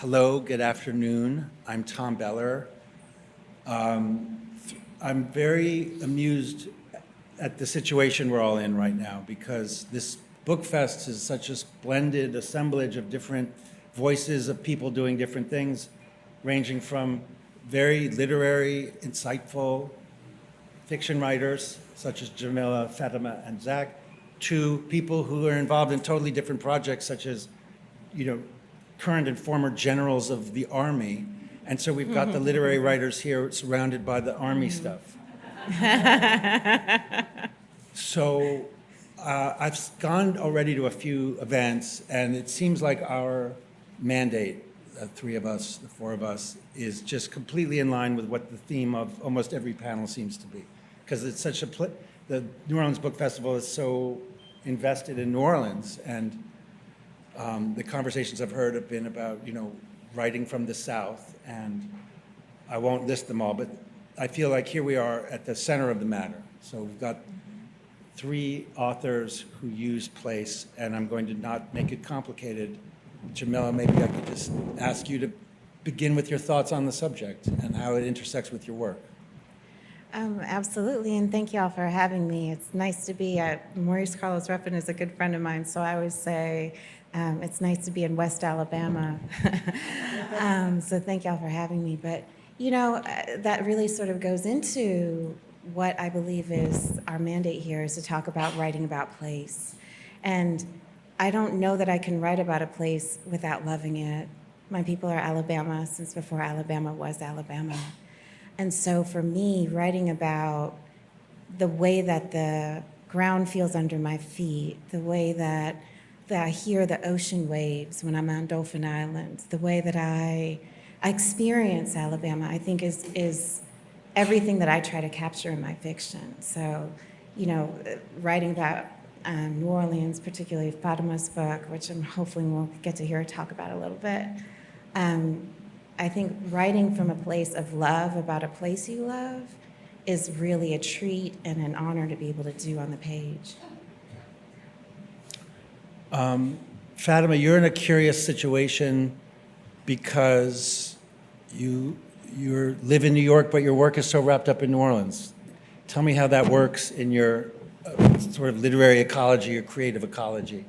Hello, good afternoon. I'm Tom Beller. I'm very amused at the situation we're all in right now because this book fest is such a splendid assemblage of different voices of people doing different things, ranging from very literary, insightful fiction writers such as Jamila, Fatima, and Zach, to people who are involved in totally different projects such as, current and former generals of the Army. And so we've got the literary writers here surrounded by the Army stuff. So I've gone already to a few events, and it seems like our mandate, the three of us, the four of us, is just completely in line with what the theme of almost every panel seems to be. Because it's such a, the New Orleans Book Festival is so invested in New Orleans, and the conversations I've heard have been about, writing from the South, and I won't list them all, but I feel like here we are at the center of the matter. So we've got three authors who use place, and I'm going to not make it complicated. Jamila, maybe I could just ask you to begin with your thoughts on the subject and how it intersects with your work. Absolutely, and thank you all for having me. It's nice to be at, Maurice Carlos Ruffin is a good friend of mine, so I always say it's nice to be in West Alabama. So thank y'all for having me. But, that really sort of goes into what I believe is our mandate here, is to talk about writing about place. And I don't know that I can write about a place without loving it. My people are Alabama since before Alabama was Alabama. And so for me, writing about the way that the ground feels under my feet, the way that I hear the ocean waves when I'm on Dolphin Island, the way that I experience Alabama, I think is everything that I try to capture in my fiction. So, writing about New Orleans, particularly Fatima's book, which hopefully we'll get to hear her talk about a little bit. I think writing from a place of love about a place you love is really a treat and an honor to be able to do on the page. Fatima, you're in a curious situation because you live in New York, but your work is so wrapped up in New Orleans. Tell me how that works in your sort of literary ecology or creative ecology.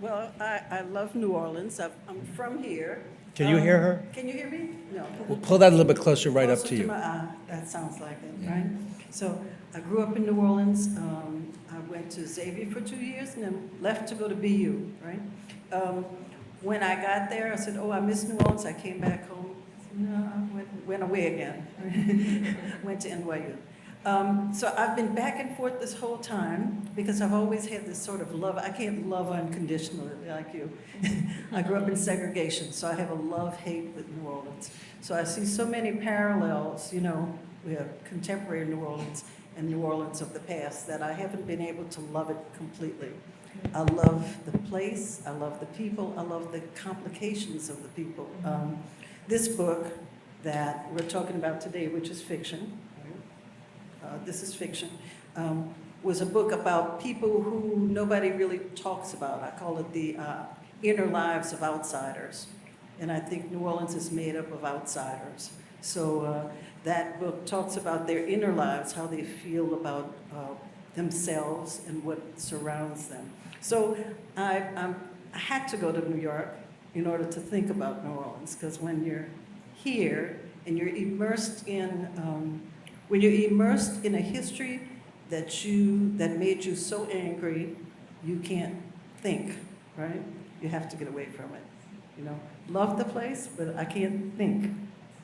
Well, I love New Orleans. I'm from here. Can you hear her? Can you hear me? No. We'll pull that a little bit closer right up Closer to you. That sounds like it, right? So I grew up in New Orleans. I went to Xavier for 2 years and then left to go to BU, right? When I got there, I said, I miss New Orleans. I came back home. No, I went away again. Went to NYU. So I've been back and forth this whole time because I've always had this sort of love. I can't love unconditionally like you. I grew up in segregation, so I have a love-hate with New Orleans. So I see so many parallels, we have contemporary New Orleans and New Orleans of the past that I haven't been able to love it completely. I love the place, I love the people, I love the complications of the people. This book that we're talking about today, which is fiction, this is fiction, was a book about people who nobody really talks about. I call it the inner lives of outsiders. And I think New Orleans is made up of outsiders. So that book talks about their inner lives, how they feel about themselves and what surrounds them. So I had to go to New York in order to think about New Orleans, because when you're here and you're immersed in a history that made you so angry, you can't think, right? You have to get away from it. Love the place, but I can't think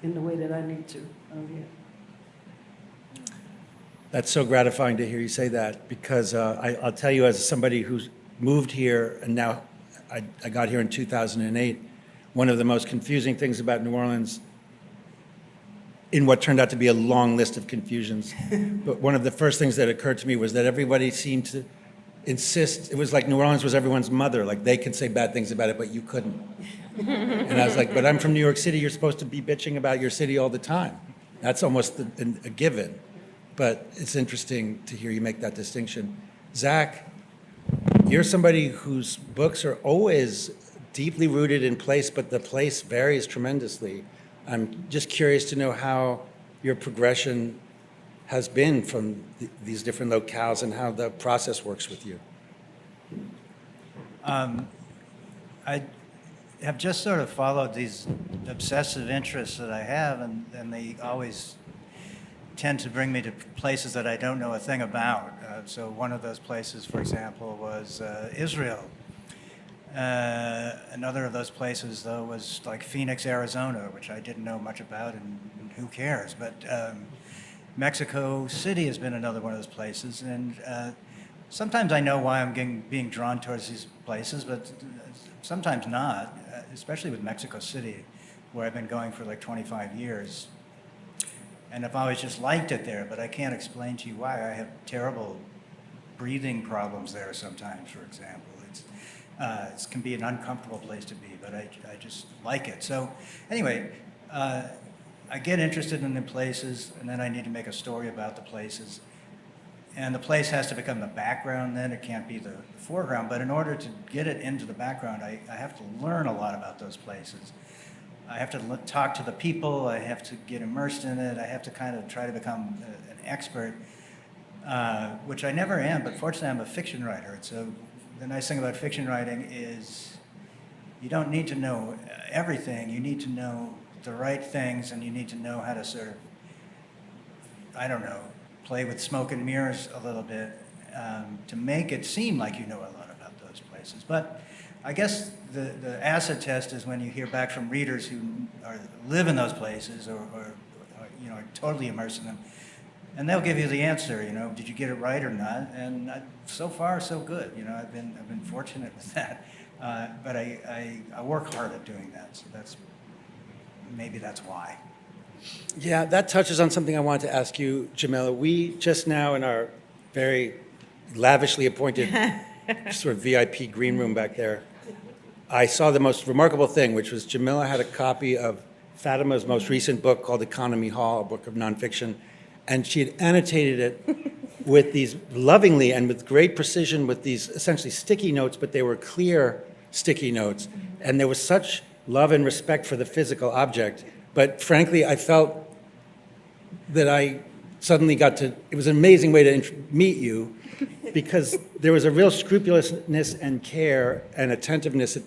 in the way that I need to. That's so gratifying to hear you say that, because I'll tell you, as somebody who's moved here, and now I got here in 2008, one of the most confusing things about New Orleans, in what turned out to be a long list of confusions, but one of the first things that occurred to me was that everybody seemed to insist, it was like New Orleans was everyone's mother, like they can say bad things about it, but you couldn't. And I was like, but I'm from New York City, you're supposed to be bitching about your city all the time. That's almost a given. But it's interesting to hear you make that distinction. Zach, you're somebody whose books are always deeply rooted in place, but the place varies tremendously. I'm just curious to know how your progression has been from these different locales and how the process works with you. I have just sort of followed these obsessive interests that I have, and they always tend to bring me to places that I don't know a thing about. So one of those places, for example, was Israel. Another of those places, though, was like Phoenix, Arizona, which I didn't know much about, and who cares? But Mexico City has been another one of those places, and sometimes I know why I'm being drawn towards these places, but sometimes not, especially with Mexico City, where I've been going for like 25 years. And I've always just liked it there, but I can't explain to you why. I have terrible breathing problems there sometimes, for example. It can be an uncomfortable place to be, but I just like it. So anyway, I get interested in the places, and then I need to make a story about the places. And the place has to become the background then, it can't be the foreground. But in order to get it into the background, I have to learn a lot about those places. I have to talk to the people, I have to get immersed in it, I have to kind of try to become an expert, which I never am, but fortunately I'm a fiction writer. So the nice thing about fiction writing is you don't need to know everything, you need to know the right things, and you need to know how to sort of, I don't know, play with smoke and mirrors a little bit to make it seem like you know a lot about those places. But I guess the acid test is when you hear back from readers who live in those places or are totally immersed in them, and they'll give you the answer. Did you get it right or not? And so far, so good. I've been fortunate with that. But I work hard at doing that. So maybe that's why. Yeah, that touches on something I wanted to ask you, Jamila. We just now in our very lavishly appointed sort of VIP green room back there, I saw the most remarkable thing, which was Jamila had a copy of Fatima's most recent book called Economy Hall, a book of nonfiction, and she had annotated it with these lovingly and with great precision with these essentially sticky notes, but they were clear sticky notes. And there was such love and respect for the physical object. But frankly, I felt that I suddenly it was an amazing way to meet you because there was a real scrupulousness and care and attentiveness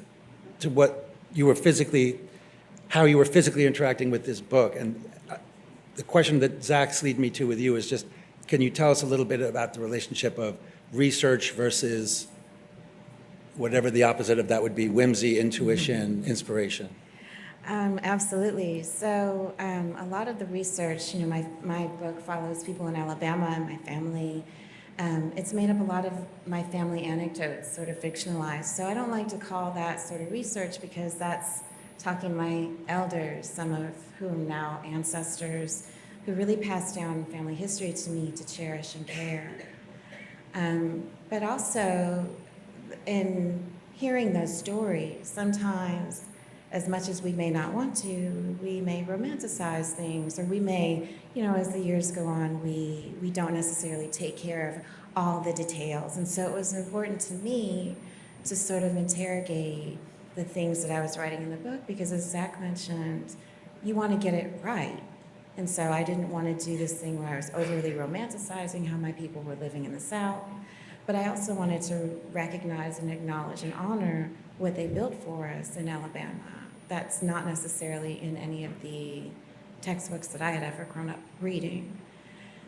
to how you were physically interacting with this book. And the question that Zach's lead me to with you is just, can you tell us a little bit about the relationship of research versus whatever the opposite of that would be, whimsy, intuition, inspiration? Absolutely. So a lot of the research, my book follows people in Alabama and my family. It's made up a lot of my family anecdotes, sort of fictionalized. So I don't like to call that sort of research because that's talking my elders, some of whom now ancestors, who really passed down family history to me to cherish and care. But also in hearing those stories, sometimes as much as we may not want to, we may romanticize things, or we may, as the years go on, we don't necessarily take care of all the details. And so it was important to me to sort of interrogate the things that I was writing in the book, because as Zach mentioned, you want to get it right. And so I didn't want to do this thing where I was overly romanticizing how my people were living in the South, but I also wanted to recognize and acknowledge and honor what they built for us in Alabama. That's not necessarily in any of the textbooks that I had ever grown up reading.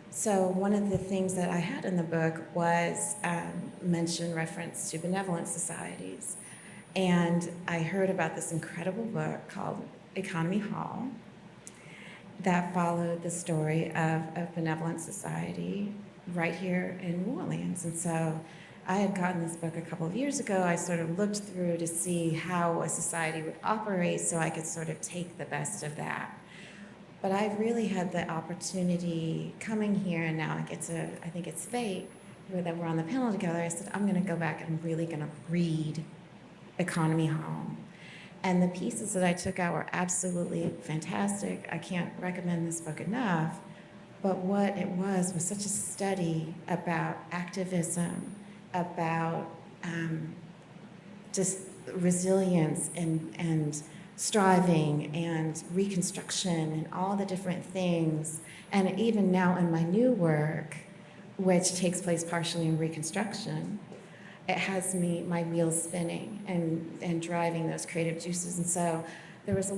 So one of the things that I had in the book was reference to benevolent societies. And I heard about this incredible book called Economy Hall that followed the story of a benevolent society right here in New Orleans. And so I had gotten this book a couple of years ago. I sort of looked through to see how a society would operate so I could sort of take the best of that. But I've really had the opportunity coming here, and now I think it's fate, that we're on the panel together. I said, I'm gonna go back and I'm really gonna read Economy Hall. And the pieces that I took out were absolutely fantastic. I can't recommend this book enough. But what it was such a study about activism, about just resilience and striving and reconstruction and all the different things. And even now in my new work, which takes place partially in reconstruction, it has my wheels spinning and driving those creative juices. And so there was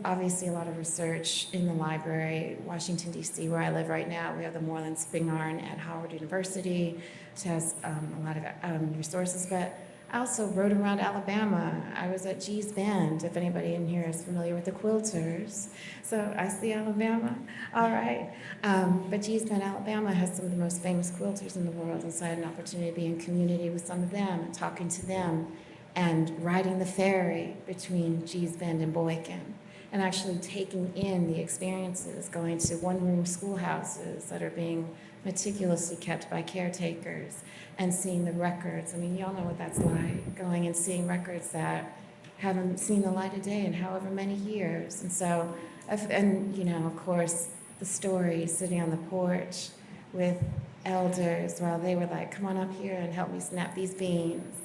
obviously a lot of research in the library, Washington, D.C., where I live right now. We have the Moreland Spingarn at Howard University, which has a lot of resources. But I also rode around Alabama. I was at G's Bend, if anybody in here is familiar with the Quilters. So I see Alabama, all right. But G's Bend, Alabama has some of the most famous quilters in the world, and so I had an opportunity to be in community with some of them and talking to them and riding the ferry between G's Bend and Boykin and actually taking in the experiences, going to one-room schoolhouses that are being meticulously kept by caretakers and seeing the records. I mean, y'all know what that's like, going and seeing records that haven't seen the light of day in however many years. And so, of course, the stories, sitting on the porch with elders while they were like, come on up here and help me snap these beans.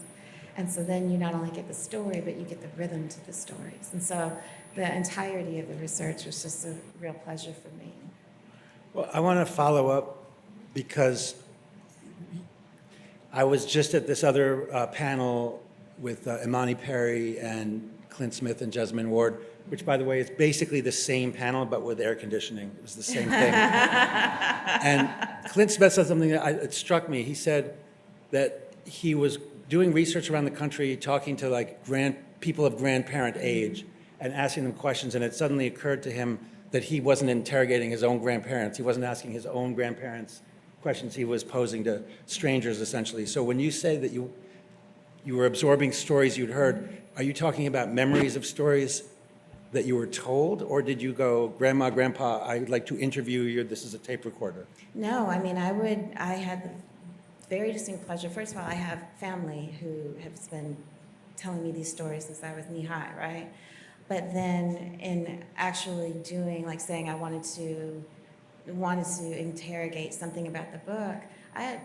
And so then you not only get the story, but you get the rhythm to the stories. And so the entirety of the research was just a real pleasure for me. Well, I want to follow up because I was just at this other panel with Imani Perry and Clint Smith and Jessamine Ward, which, by the way, is basically the same panel, but with air conditioning. It was the same thing. And Clint Smith said something that it struck me. He said that he was doing research around the country, talking to like people of grandparent age and asking them questions, and it suddenly occurred to him that he wasn't interrogating his own grandparents. He wasn't asking his own grandparents questions. He was posing to strangers, essentially. So when you say that you were absorbing stories you'd heard, are you talking about memories of stories that you were told, or did you go, Grandma, Grandpa, I'd like to interview you, this is a tape recorder? No, I mean, I had the very distinct pleasure. First of all, I have family who has been telling me these stories since I was knee-high, right? But then in actually doing, like saying I wanted to interrogate something about the book, I had,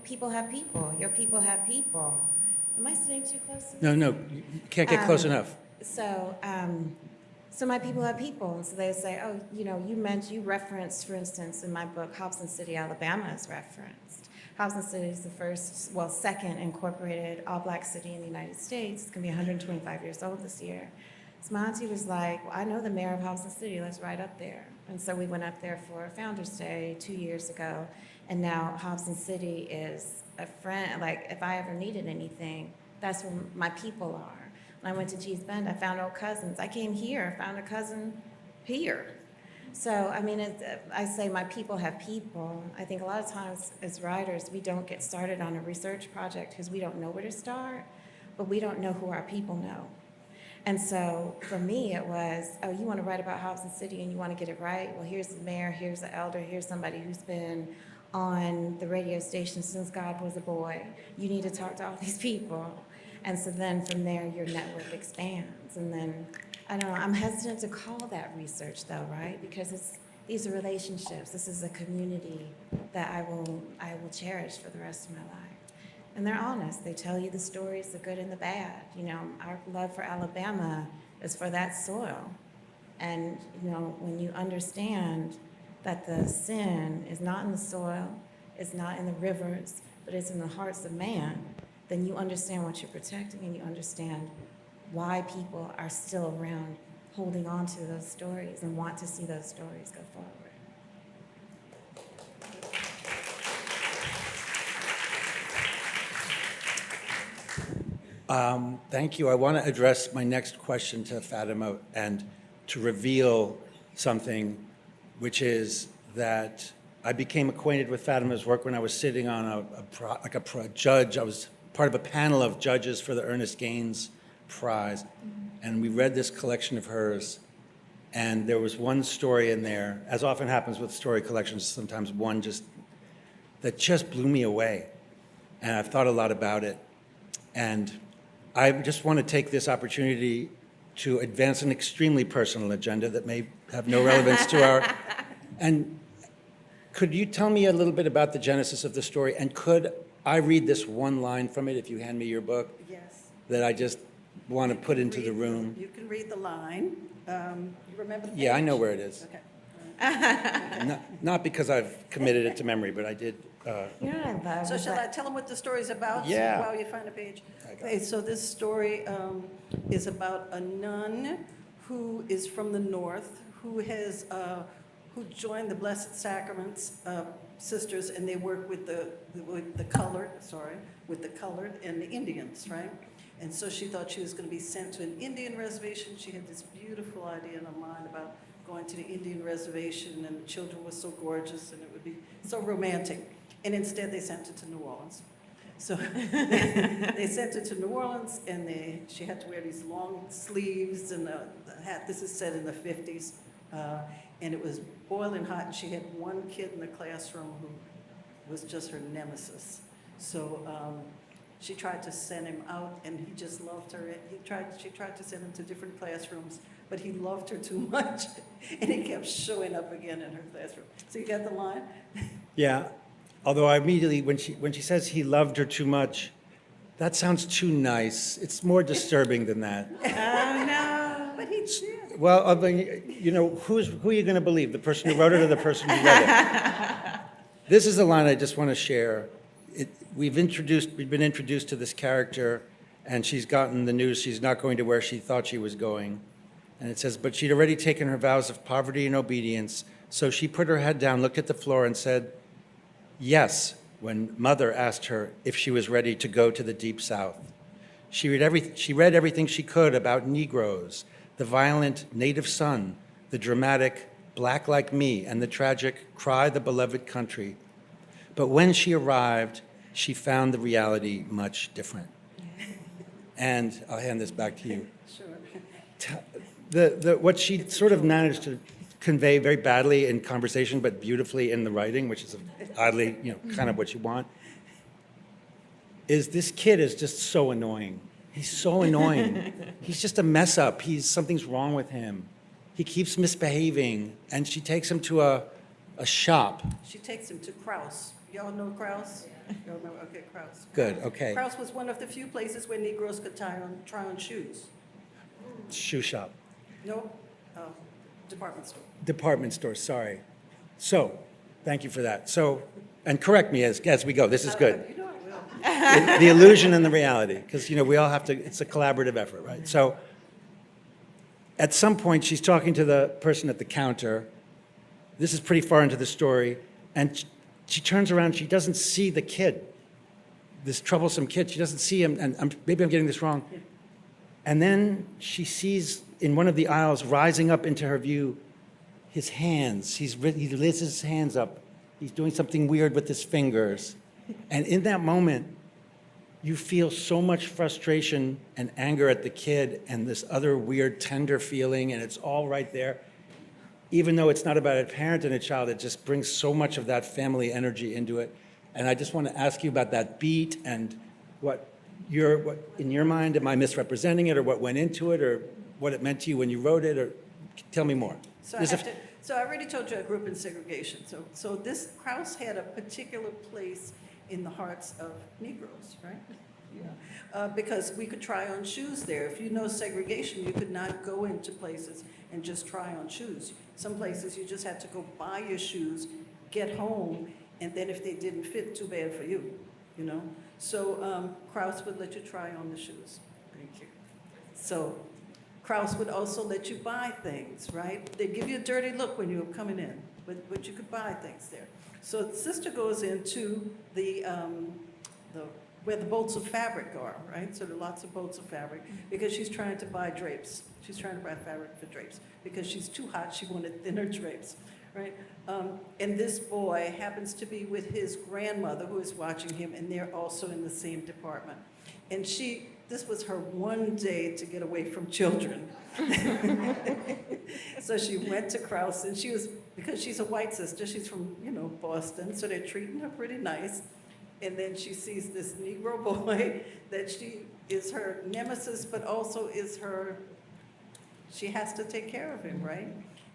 people have people. Your people have people. Am I sitting too close to this? No, you can't get close enough. So my people have people, and so they say, oh, you referenced, for instance, in my book, Hobson City, Alabama is referenced. Hobson City is the second incorporated all-black city in the United States. It's going to be 125 years old this year. So my auntie was like, well, I know the mayor of Hobson City, let's ride up there. And so we went up there for Founders Day 2 years ago, and now Hobson City is a friend. Like, if I ever needed anything, that's where my people are. When I went to G's Bend, I found old cousins. I came here, found a cousin here. So, I mean, I say my people have people. I think a lot of times as writers, we don't get started on a research project because we don't know where to start, but we don't know who our people know. And so for me, it was, oh, you want to write about Hobson City and you want to get it right? Well, here's the mayor, here's the elder, here's somebody who's been on the radio station since God was a boy. You need to talk to all these people. And so then from there, your network expands. And then, I don't know, I'm hesitant to call that research though, right? Because these are relationships. This is a community that I will cherish for the rest of my life. And they're honest. They tell you the stories, the good and the bad. Our love for Alabama is for that soil. And, when you understand that the sin is not in the soil, it's not in the rivers, but it's in the hearts of man, then you understand what you're protecting and you understand why people are still around holding on to those stories and want to see those stories go forward. Thank you. I want to address my next question to Fatima and to reveal something, which is that I became acquainted with Fatima's work when I was sitting on a judge. I was part of a panel of judges for the Ernest Gaines Prize, and we read this collection of hers, and there was one story in there, as often happens with story collections, sometimes one that just blew me away, and I've thought a lot about it, and I just want to take this opportunity to advance an extremely personal agenda that may have no relevance to our, and could you tell me a little bit about the genesis of the story, and could I read this one line from it if you hand me your book? Yes. That I just want to put into the Read room. You can read the line. You remember the page? Yeah, I know where it is. Okay. Not because I've committed it to memory, but I did. You know what I love? So is shall I that- tell them what the story's about? Yeah. While you find a page? I got Okay, so this story is about a nun who is from the north, who has, who joined the Blessed Sacraments Sisters, and they work with the colored and the Indians, right? And so she thought she was going to be sent to an Indian reservation. She had this beautiful idea in her mind about going to the Indian reservation, and the children were so gorgeous, and it would be so romantic. And instead, they sent her to New Orleans. So they sent her to New Orleans, and she had to wear these long sleeves and a hat. This is set in the 50s. And it was boiling hot, and she had one kid in the classroom who was just her nemesis. So she tried to send him out, and he just loved her. She tried to send him to different classrooms, but he loved her too much, and he kept showing up again in her classroom. So you got the line? Yeah, although I immediately, when she says he loved her too much, that sounds too nice. It's more disturbing than that. Oh, no. But he did. Well, I mean, you know, who are you going to believe? The person who wrote it or the person who read it? This is a line I just want to share. We've been introduced to this character, and she's gotten the news she's not going to where she thought she was going. And it says, but she'd already taken her vows of poverty and obedience, so she put her head down, looked at the floor, and said, yes, when Mother asked her if she was ready to go to the Deep South. She read everything she could about Negroes, the violent native son, the dramatic black like me, and the tragic cry the beloved country. But when she arrived, she found the reality much different. And I'll hand this back to you. Sure. What she sort of managed to convey very badly in conversation, but beautifully in the writing, which is oddly, kind of what you want, is this kid is just so annoying. He's so annoying. He's just a mess up. Something's wrong with him. He keeps misbehaving, and she takes him to a shop. She takes him to Krause. Y'all know Krause? Y'all remember? Okay, Krause. Good, okay. Krause was one of the few places where Negroes could try on shoes. Shoe shop. No, department store. Department store, sorry. So, thank you for that. So, and correct me as we go. This is good. You know I will. The illusion and the reality, because, we all have to, it's a collaborative effort, right? So, at some point, she's talking to the person at the counter. This is pretty far into the story, and she turns around, she doesn't see the kid, this troublesome kid. She doesn't see him, and maybe I'm getting this wrong. And then she sees in one of the aisles, rising up into her view, his hands. He lifts his hands up. He's doing something weird with his fingers. And in that moment, you feel so much frustration and anger at the kid and this other weird, tender feeling, and it's all right there. Even though it's not about a parent and a child, it just brings so much of that family energy into it. And I just want to ask you about that beat and what in your mind, am I misrepresenting it, or what went into it, or what it meant to you when you wrote it, or tell me more. So I already told you I grew up in segregation. So this Krause had a particular place in the hearts of Negroes, right? Yeah. Because we could try on shoes there. If you know segregation, you could not go into places and just try on shoes. Some places you just had to go buy your shoes, get home, and then if they didn't fit, too bad for you, So Krause would let you try on the shoes. Thank you. So Krause would also let you buy things, right? They'd give you a dirty look when you were coming in, but you could buy things there. So the sister goes into where the bolts of fabric are, right? So there are lots of bolts of fabric because she's trying to buy drapes. She's trying to buy fabric for drapes because she's too hot. She wanted thinner drapes, right? And this boy happens to be with his grandmother who is watching him, and they're also in the same department. And this was her one day to get away from children. So she went to Krause, and because she's a white sister, she's from, Boston, so they're treating her pretty nice. And then she sees this Negro boy that she is her nemesis, but also she has to take care of him, right?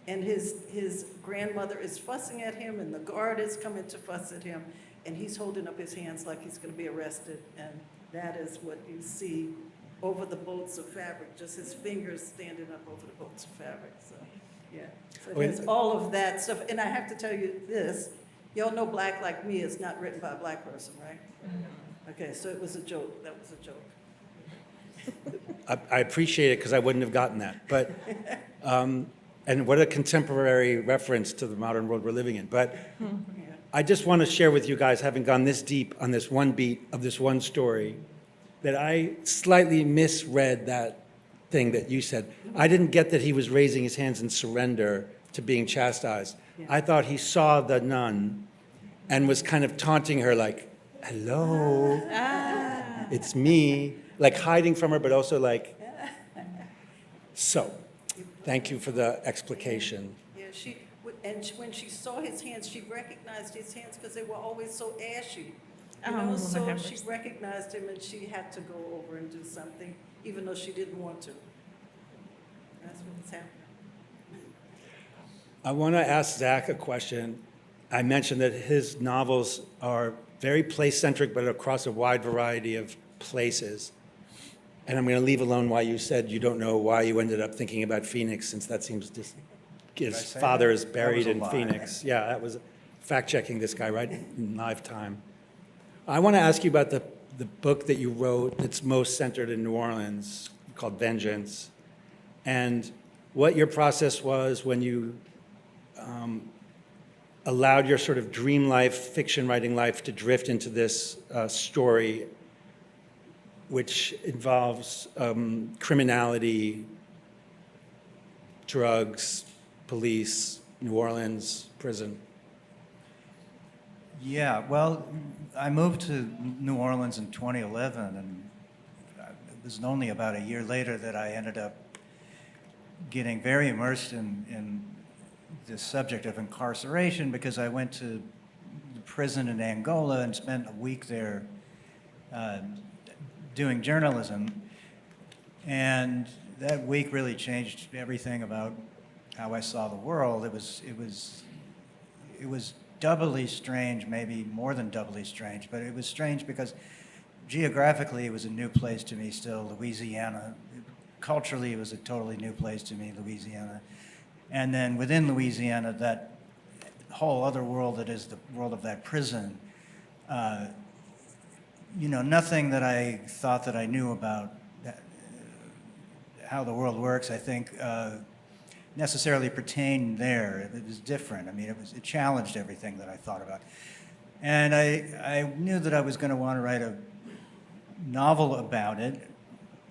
And his grandmother is fussing at him, and the guard is coming to fuss at him, and he's holding up his hands like he's going to be arrested, and that is what you see over the bolts of fabric, just his fingers standing up over the bolts of fabric, so, yeah. So Oh, and- there's all of that stuff, and I have to tell you this, y'all know Black Like Me is not written by a Black person, right? Okay, so it was a joke, that was a joke. I appreciate it because I wouldn't have gotten that. But, and what a contemporary reference to the modern world we're living in. But Yeah. I just want to share with you guys, having gone this deep on this one beat of this one story, that I slightly misread that thing that you said. I didn't get that he was raising his hands in surrender to being chastised. Yeah. I thought he saw the nun and was kind of taunting her like, hello, it's me, like hiding from her, but also like, so, thank you for the explication. Yeah, when she saw his hands, she recognized his hands because they were always so ashy. You know, Oh, so Lord. she recognized him and she had to go over and do something, even though she didn't want to. That's what's happening. I want to ask Zach a question. I mentioned that his novels are very place-centric, but across a wide variety of places. And I'm going to leave alone why you said you don't know why you ended up thinking about Phoenix, since that seems just, Did I his say father that? is That buried was a in lie. Phoenix. Yeah, that was fact-checking this guy right in live time. I want to ask you about the book that you wrote that's most centered in New Orleans, called Vengeance, and what your process was when you allowed your sort of dream life, fiction writing life, to drift into this story, which involves criminality, drugs, police, New Orleans, prison. Yeah, well, I moved to New Orleans in 2011, and it was only about a year later that I ended up getting very immersed in the subject of incarceration, because I went to the prison in Angola and spent a week there doing journalism. And that week really changed everything about how I saw the world. It was doubly strange, maybe more than doubly strange, but it was strange because geographically it was a new place to me still, Louisiana. Culturally, it was a totally new place to me, Louisiana. And then within Louisiana, that whole other world that is the world of that prison, nothing that I thought that I knew about how the world works, I think, necessarily pertained there. It was different. I mean, it challenged everything that I thought about. And I knew that I was going to want to write a novel about it.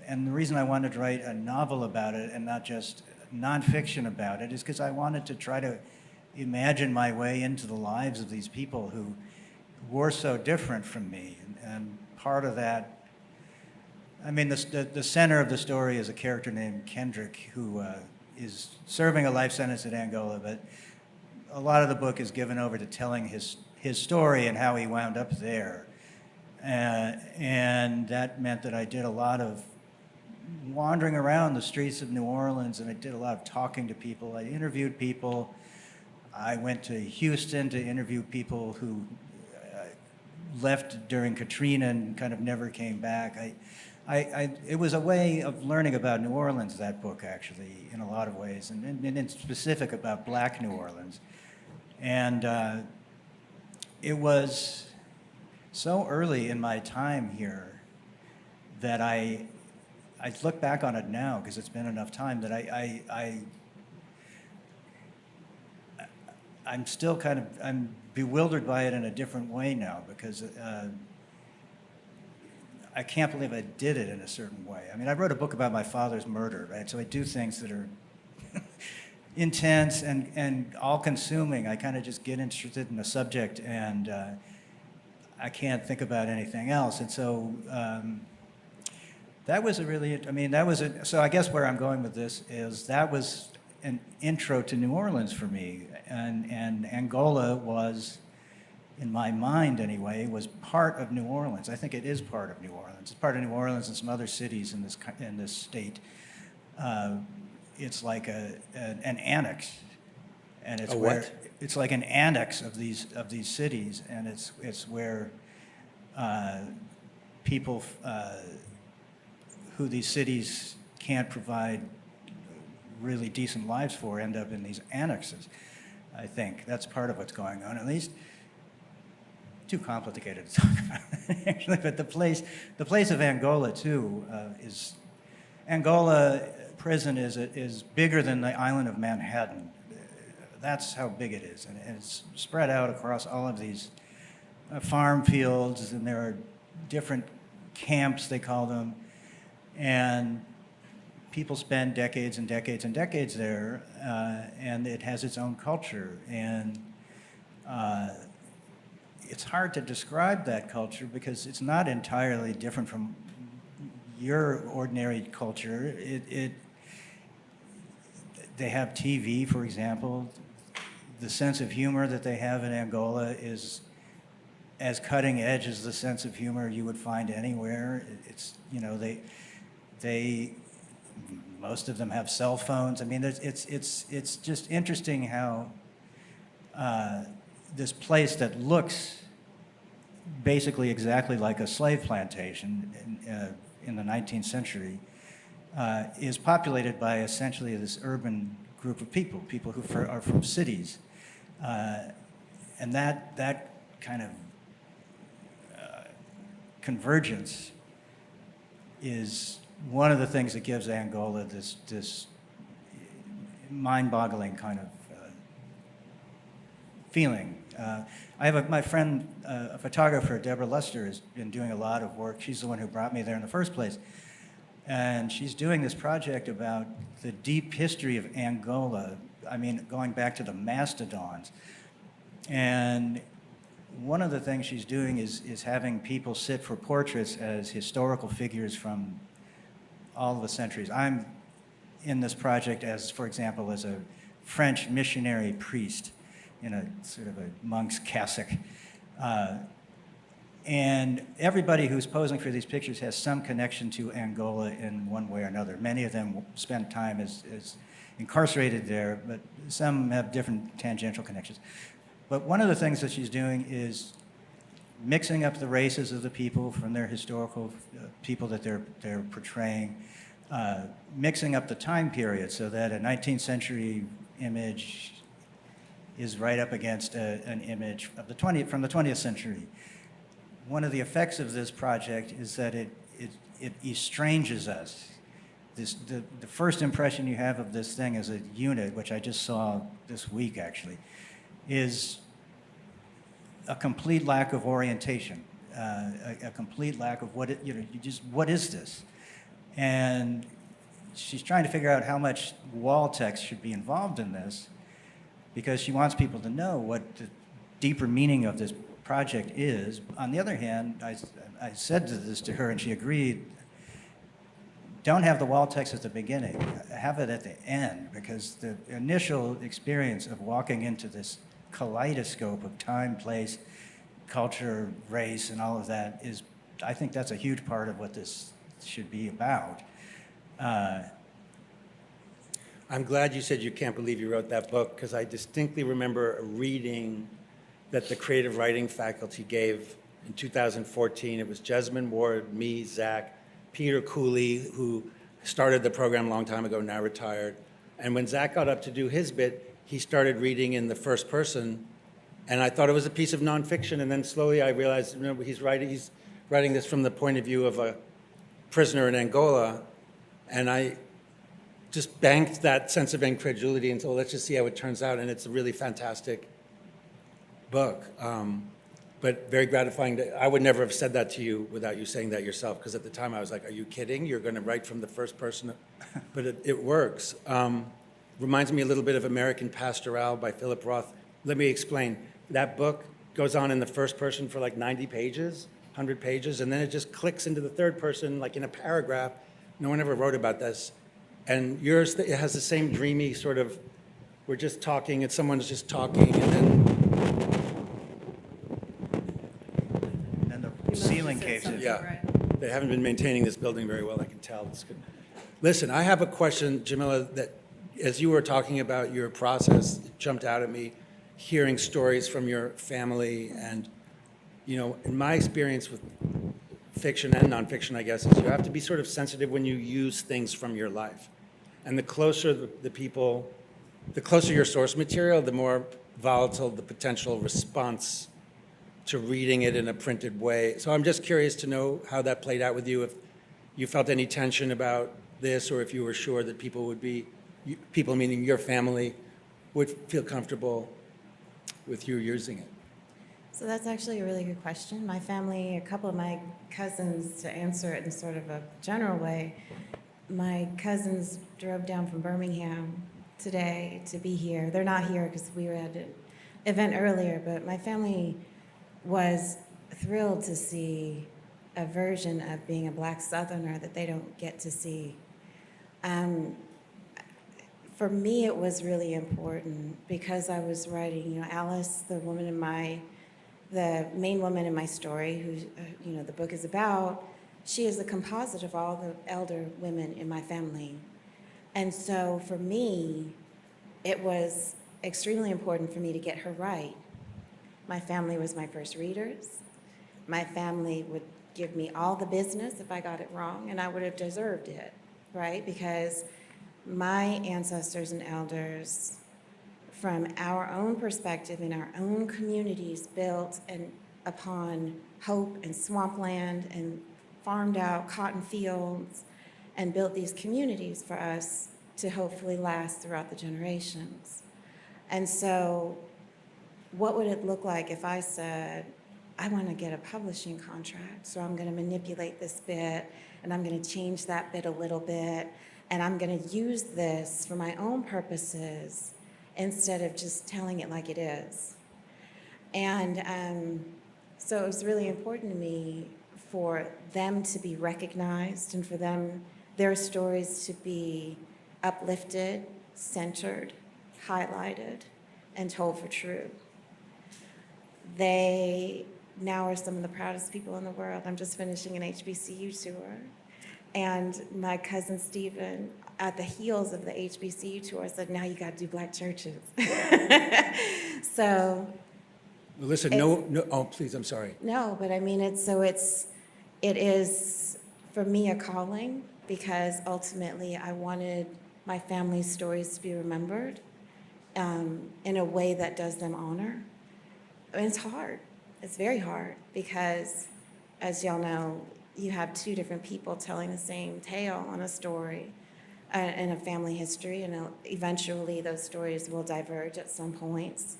And the reason I wanted to write a novel about it and not just nonfiction about it is because I wanted to try to imagine my way into the lives of these people who were so different from me. And part of that, I mean, the center of the story is a character named Kendrick, who is serving a life sentence in Angola, but a lot of the book is given over to telling his story and how he wound up there. And that meant that I did a lot of wandering around the streets of New Orleans, and I did a lot of talking to people. I interviewed people. I went to Houston to interview people who left during Katrina and kind of never came back. It was a way of learning about New Orleans, that book, actually, in a lot of ways, and in specific about Black New Orleans. And it was so early in my time here that I look back on it now, because it's been enough time, that I'm still I'm bewildered by it in a different way now, because I can't believe I did it in a certain way. I mean, I wrote a book about my father's murder, right? So I do things that are intense and all-consuming. I kind of just get interested in the subject, and I can't think about anything else. And so that was so I guess where I'm going with this is that was an intro to New Orleans for me. And Angola was, in my mind anyway, was part of New Orleans. I think it is part of New Orleans. It's part of New Orleans and some other cities in this state. It's like an annex, and it's A where what? it's like an annex of these cities, and it's where people who these cities can't provide really decent lives for end up in these annexes. I think that's part of what's going on, at least. Too complicated to talk about, actually, but the place of Angola, too, is, Angola prison is bigger than the island of Manhattan. That's how big it is, and it's spread out across all of these farm fields, and there are different camps, they call them, and people spend decades and decades and decades there, and it has its own culture, and it's hard to describe that culture because it's not entirely different from your ordinary culture. They have TV, for example. The sense of humor that they have in Angola is as cutting edge as the sense of humor you would find anywhere. It's, you know, they most of them have cell phones. I mean, it's just interesting how this place that looks basically exactly like a slave plantation in the 19th century is populated by essentially this urban group of people who are from cities. And that kind of convergence is one of the things that gives Angola this mind-boggling kind of feeling. I have my friend, a photographer, Deborah Luster, has been doing a lot of work. She's the one who brought me there in the first place. And she's doing this project about the deep history of Angola, I mean, going back to the mastodons. And one of the things she's doing is having people sit for portraits as historical figures from all of the centuries. I'm in this project as, for example, as a French missionary priest in a sort of a monk's cassock. And everybody who's posing for these pictures has some connection to Angola in one way or another. Many of them spend time as incarcerated there, but some have different tangential connections. But one of the things that she's doing is mixing up the races of the people from their historical people that they're portraying, mixing up the time period so that a 19th century image is right up against an image of from the 20th century. One of the effects of this project is that it estranges us. The first impression you have of this thing as a unit, which I just saw this week actually, is a complete lack of orientation, a complete lack of what what is this? And she's trying to figure out how much wall text should be involved in this, because she wants people to know what the deeper meaning of this project is. On the other hand, I said this to her and she agreed, don't have the wall text at the beginning, have it at the end, because the initial experience of walking into this kaleidoscope of time, place, culture, race, and all of that is, I think that's a huge part of what this should be about. I'm glad you said you can't believe you wrote that book, because I distinctly remember a reading that the creative writing faculty gave in 2014. It was Jesmyn Ward, me, Zach, Peter Cooley, who started the program a long time ago, now retired. And when Zach got up to do his bit, he started reading in the first person, and I thought it was a piece of nonfiction, and then slowly I realized, he's writing this from the point of view of a prisoner in Angola, and I just banked that sense of incredulity and so let's just see how it turns out, and it's a really fantastic book. But very gratifying. I would never have said that to you without you saying that yourself, because at the time I was like, are you kidding? You're going to write from the first person? But it works. Reminds me a little bit of American Pastoral by Philip Roth. Let me explain. That book goes on in the first person for like 90 pages, 100 pages, and then it just clicks into the third person like in a paragraph. No one ever wrote about this. And yours, it has the same dreamy sort of, we're just talking and someone's just talking, and then the ceiling caves in. yeah. Right. They haven't been maintaining this building very well, I can tell. It's good. Listen, I have a question, Jamila, that as you were talking about your process, it jumped out at me, hearing stories from your family. And, in my experience with fiction and nonfiction, I guess, is you have to be sort of sensitive when you use things from your life. And the closer the people, the closer your source material, the more volatile the potential response to reading it in a printed way. So I'm just curious to know how that played out with you, if you felt any tension about this, or if you were sure that people would be, people meaning your family, would feel comfortable with you using it. So that's actually a really good question. My family, a couple of my cousins, to answer it in sort of a general way, my cousins drove down from Birmingham today to be here. They're not here because we were at an event earlier, but my family was thrilled to see a version of being a Black Southerner that they don't get to see. For me, it was really important because I was writing, Alice, the main woman in my story, who, the book is about, she is the composite of all the elder women in my family. And so for me, it was extremely important for me to get her right. My family was my first readers. My family would give me all the business if I got it wrong, and I would have deserved it, right? Because my ancestors and elders, from our own perspective in our own communities, built upon hope and swampland and farmed out cotton fields and built these communities for us to hopefully last throughout the generations. And so what would it look like if I said, I want to get a publishing contract, so I'm going to manipulate this bit, and I'm going to change that bit a little bit, and I'm going to use this for my own purposes instead of just telling it like it is. And so it was really important to me for them to be recognized and for their stories to be uplifted, centered, highlighted, and told for true. They now are some of the proudest people in the world. I'm just finishing an HBCU tour. And my cousin Stephen, at the heels of the HBCU tour, said, now you got to do Black churches. So. Well, listen, oh, please, I'm sorry. No, but I mean, it is, for me, a calling, because ultimately I wanted my family's stories to be remembered in a way that does them honor. I mean, it's hard. It's very hard because, as y'all know, you have two different people telling the same tale on a story in a family history, and eventually those stories will diverge at some points.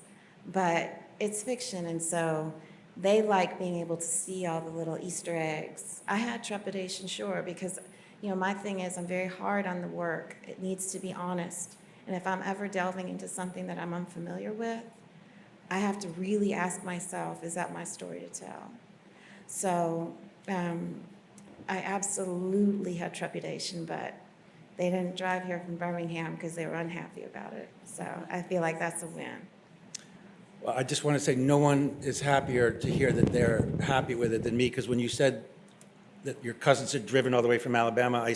But it's fiction, and so they like being able to see all the little Easter eggs. I had trepidation, sure, because my thing is I'm very hard on the work. It needs to be honest. And if I'm ever delving into something that I'm unfamiliar with, I have to really ask myself, is that my story to tell? So I absolutely had trepidation, but they didn't drive here from Birmingham because they were unhappy about it. So I feel like that's a win. Well, I just want to say no one is happier to hear that they're happy with it than me, because when you said that your cousins had driven all the way from Alabama, I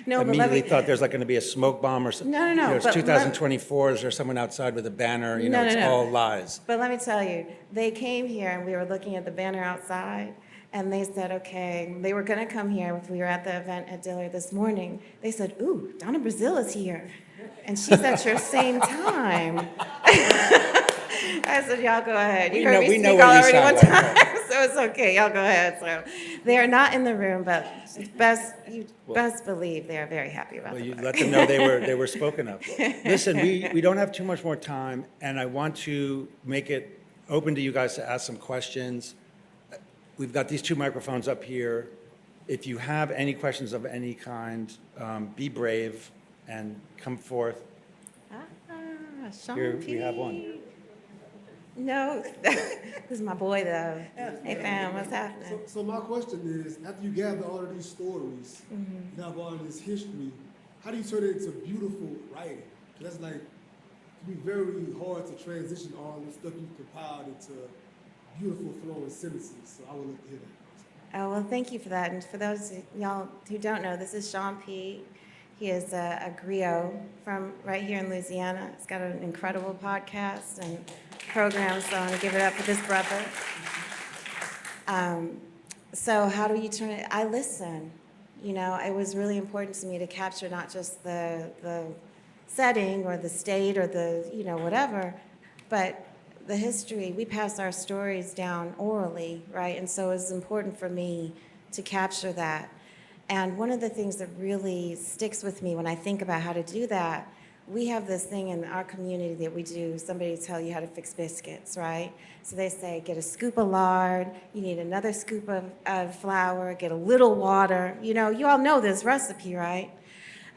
immediately thought there's like going to be a smoke bomb or something. No. It's 2024. Is there someone outside with a banner? It's all lies. But let me tell you, they came here and we were looking at the banner outside, and they said, okay, they were going to come here if we were at the event at Dillard this morning. They said, ooh, Donna Brazile is here. And she's at your same time. I said, y'all go ahead. You heard me speak already one time, so it's okay. Y'all go ahead. So they are not in the room, but best believe they are very happy about Well, the you book. let them know they were spoken of. Listen, we don't have too much more time, and I want to make it open to you guys to ask some questions. We've got these two microphones up here. If you have any questions of any kind, be brave and come forth. Sean Here P. we have one. No, this is my boy, though. Hey, fam, what's happening? So my question is, after you gather all of these stories, you have all of this history, how do you turn it into beautiful writing? 'Cause that's like, it can be very hard to transition all the stuff you've compiled into beautiful flowing sentences. So I would love to hear that. Oh, well, thank you for that. And for those of y'all who don't know, this is Sean P. He is a griot from right here in Louisiana. He's got an incredible podcast and program, so I want to give it up for this brother. So how do you turn it? I listen. You know, it was really important to me to capture not just the setting or the state or the, you know, whatever, but the history. We pass our stories down orally, right? And so it's important for me to capture that. And one of the things that really sticks with me when I think about how to do that, we have this thing in our community that we do, somebody tell you how to fix biscuits, right? So they say, get a scoop of lard, you need another scoop of flour, get a little water. You know, you all know this recipe, right?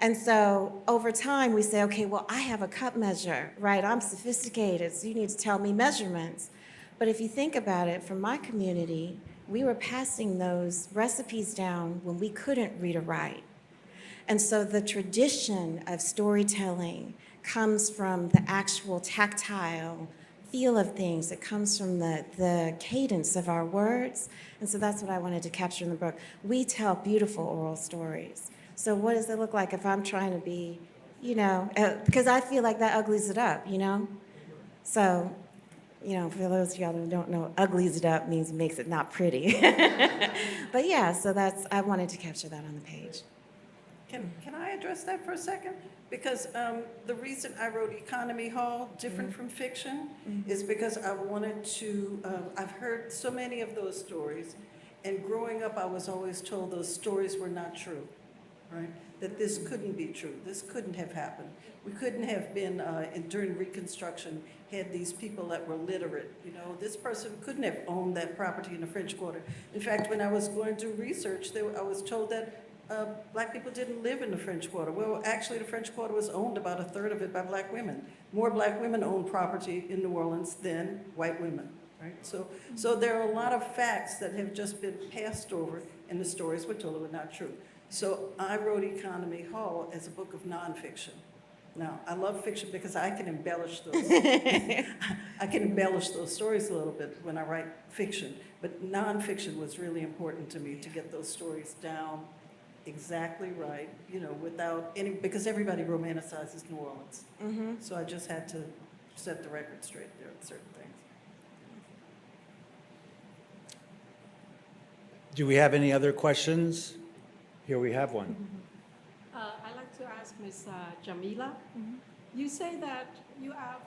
And so over time, we say, okay, well, I have a cup measure, right? I'm sophisticated, so you need to tell me measurements. But if you think about it, from my community, we were passing those recipes down when we couldn't read or write. And so the tradition of storytelling comes from the actual tactile feel of things. It comes from the cadence of our words. And so that's what I wanted to capture in the book. We tell beautiful oral stories. So what does it look like if I'm trying to be, you know, because I feel like that uglies it up, you know? So, you know, for those of y'all who don't know, uglies it up means makes it not pretty. But yeah, so I wanted to capture that on the page. Can I address that for a second? Because the reason I wrote Economy Hall, different from fiction, is because I wanted to, I've heard so many of those stories, and growing up I was always told those stories were not true, right? That this couldn't be true, this couldn't have happened. We couldn't have been, during Reconstruction, had these people that were literate. You know, this person couldn't have owned that property in the French Quarter. In fact, when I was going to research, I was told that black people didn't live in the French Quarter. Well, actually, the French Quarter was owned about a third of it by black women. More black women owned property in New Orleans than white women, right? So there are a lot of facts that have just been passed over, and the stories we're told were not true. So I wrote Economy Hall as a book of nonfiction. Now, I love fiction because I can embellish those. I can embellish those stories a little bit when I write fiction, but nonfiction was really important to me to get those stories down exactly right, you know, without any, because everybody romanticizes New Orleans. Mm-hmm. So I just had to set the record straight there with certain things. Do we have any other questions? Here we have one. I'd like to ask Ms. Jamila. You say that you have,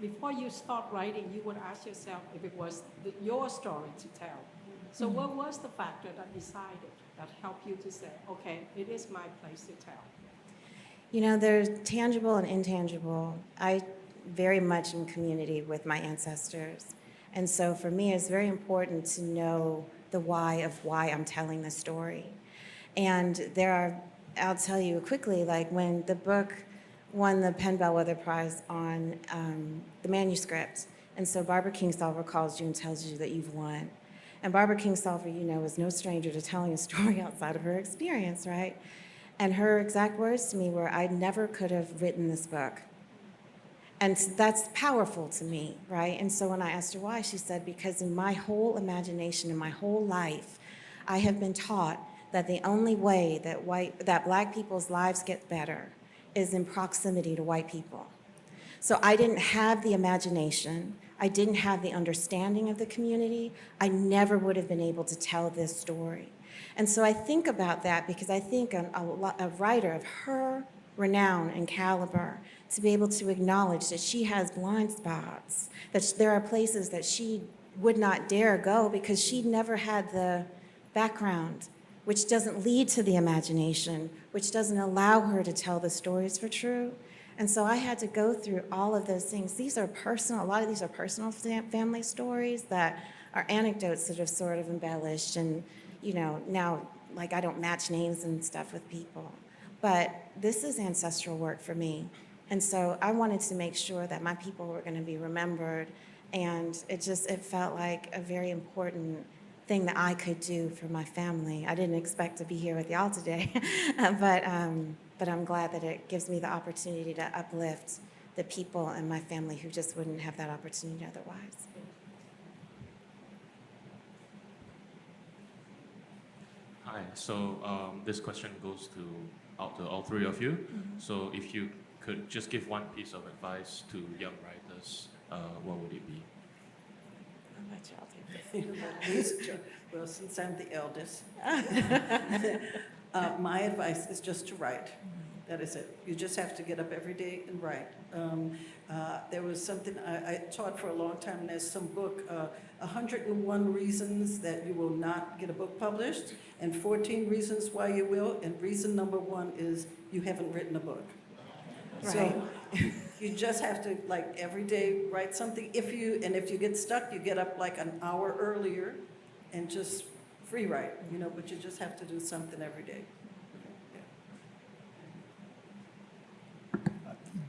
before you start writing, you would ask yourself if it was your story to tell. So what was the factor that decided, that helped you to say, okay, it is my place to tell? You know, there's tangible and intangible. I very much in community with my ancestors. And so for me, it's very important to know the why of why I'm telling the story. And I'll tell you quickly, like when the book won the Penn Bellwether Prize on the manuscript, and so Barbara Kingsolver calls you and tells you that you've won. And Barbara Kingsolver, you know, is no stranger to telling a story outside of her experience, right? And her exact words to me were, I never could have written this book. And that's powerful to me, right? And so when I asked her why, she said, because in my whole imagination, in my whole life, I have been taught that the only way that black people's lives get better is in proximity to white people. So I didn't have the imagination, I didn't have the understanding of the community, I never would have been able to tell this story. And so I think about that because I think a writer of her renown and caliber to be able to acknowledge that she has blind spots, that there are places that she would not dare go because she never had the background, which doesn't lead to the imagination, which doesn't allow her to tell the stories for true. And so I had to go through all of those things. These are personal, a lot of these are personal family stories that are anecdotes that are sort of embellished and, you know, now, like I don't match names and stuff with people. But this is ancestral work for me. And so I wanted to make sure that my people were going to be remembered. And it felt like a very important thing that I could do for my family. I didn't expect to be here with y'all today, but I'm glad that it gives me the opportunity to uplift the people in my family who just wouldn't have that opportunity otherwise. Hi, so this question goes out to all three of you. So if you could just give one piece of advice to young writers, what would it be? I'll let y'all take this. Well, since I'm the eldest, my advice is just to write. That is it. You just have to get up every day and write. There was something I taught for a long time, and there's some book, 101 Reasons That You Will Not Get a Book Published, and 14 Reasons Why You Will, and reason number 1 is you haven't written a book. So you just have to, like, every day write something. If you get stuck, you get up like an hour earlier and just free write, but you just have to do something every day.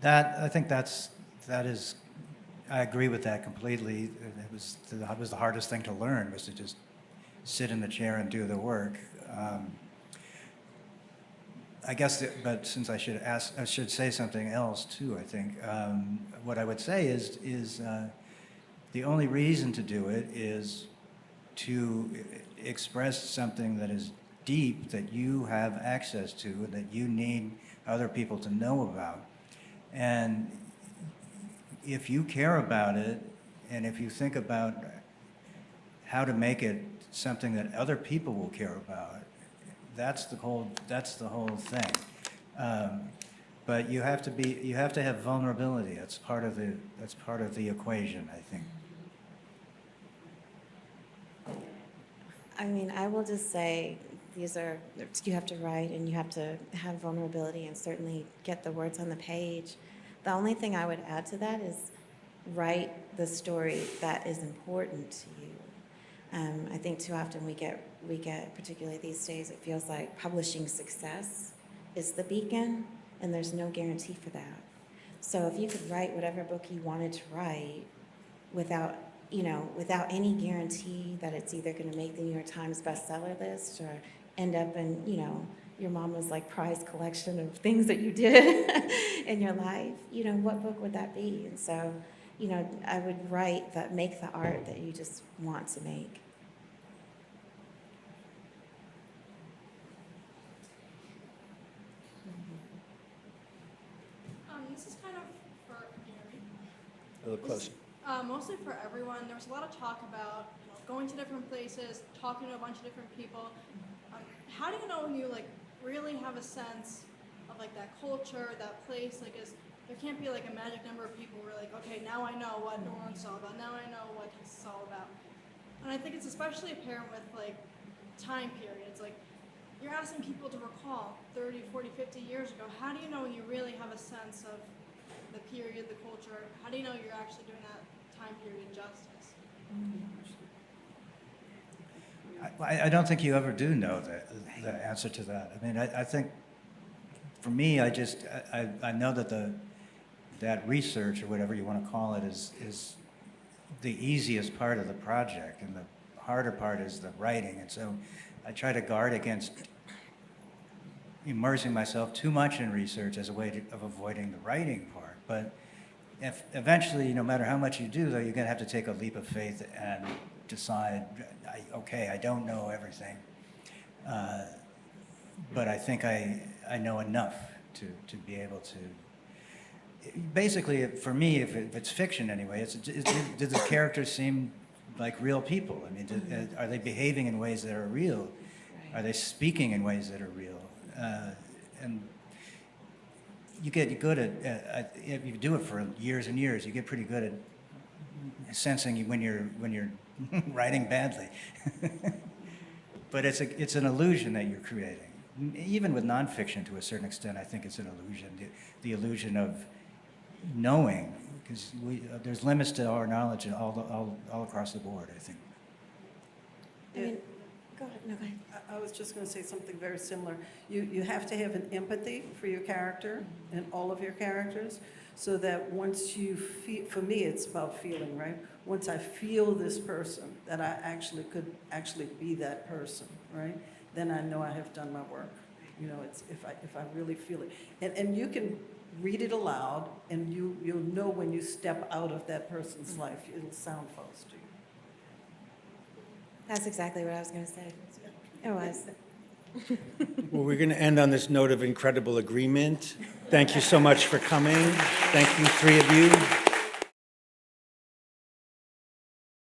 I think that is, I agree with that completely. That was the hardest thing to learn, was to just sit in the chair and do the work. I guess, but since I should say something else too, I think. What I would say is the only reason to do it is to express something that is deep, that you have access to, and that you need other people to know about. And if you care about it, and if you think about how to make it something that other people will care about, that's the whole thing. But you have to have vulnerability. That's part of the equation, I think. I mean, I will just say, you have to write and you have to have vulnerability and certainly get the words on the page. The only thing I would add to that is write the story that is important to you. I think too often we get, particularly these days, it feels like publishing success is the beacon, and there's no guarantee for that. So if you could write whatever book you wanted to write without any guarantee that it's either going to make the New York Times bestseller list or end up in, your mama's like prize collection of things that you did in your life, what book would that be? And so, I would make the art that you just want to make. This is kind of for Gary. A little closer. Mostly for everyone. There was a lot of talk about going to different places, talking to a bunch of different people. How do you know when you really have a sense of that culture, that place? There can't be a magic number of people where okay, now I know what New Orleans is all about. Now I know what this is all about. And I think it's especially apparent with time periods. You're asking people to recall 30, 40, 50 years ago. How do you know when you really have a sense of the period, the culture? How do you know you're actually doing that time period justice? I don't think you ever do know the answer to that. I mean, I think for me, I know that that research, or whatever you want to call it, is the easiest part of the project, and the harder part is the writing. And so I try to guard against immersing myself too much in research as a way of avoiding the writing part. But if eventually, no matter how much you do, though, you're going to have to take a leap of faith and decide, okay, I don't know everything, but I think I know enough to be able to. Basically, for me, if it's fiction anyway, do the characters seem like real people? I mean, are they behaving in ways that are real? Are they speaking in ways that are real? And you get good at if you do it for years and years, you get pretty good at sensing when you're writing badly. But it's an illusion that you're creating. Even with nonfiction, to a certain extent, I think it's an illusion. The illusion of knowing, because there's limits to our knowledge all across the board, I think. I mean, go ahead. No, go ahead. I was just going to say something very similar. You have to have an empathy for your character and all of your characters, so that once you feel, for me it's about feeling, right? Once I feel this person, that I could be that person, right? Then I know I have done my work. It's if I really feel it. And you can read it aloud, and you'll know when you step out of that person's life. It'll sound false to you. That's exactly what I was going to say. It was. Well, we're going to end on this note of incredible agreement. Thank you so much for coming. Thank you, three of you.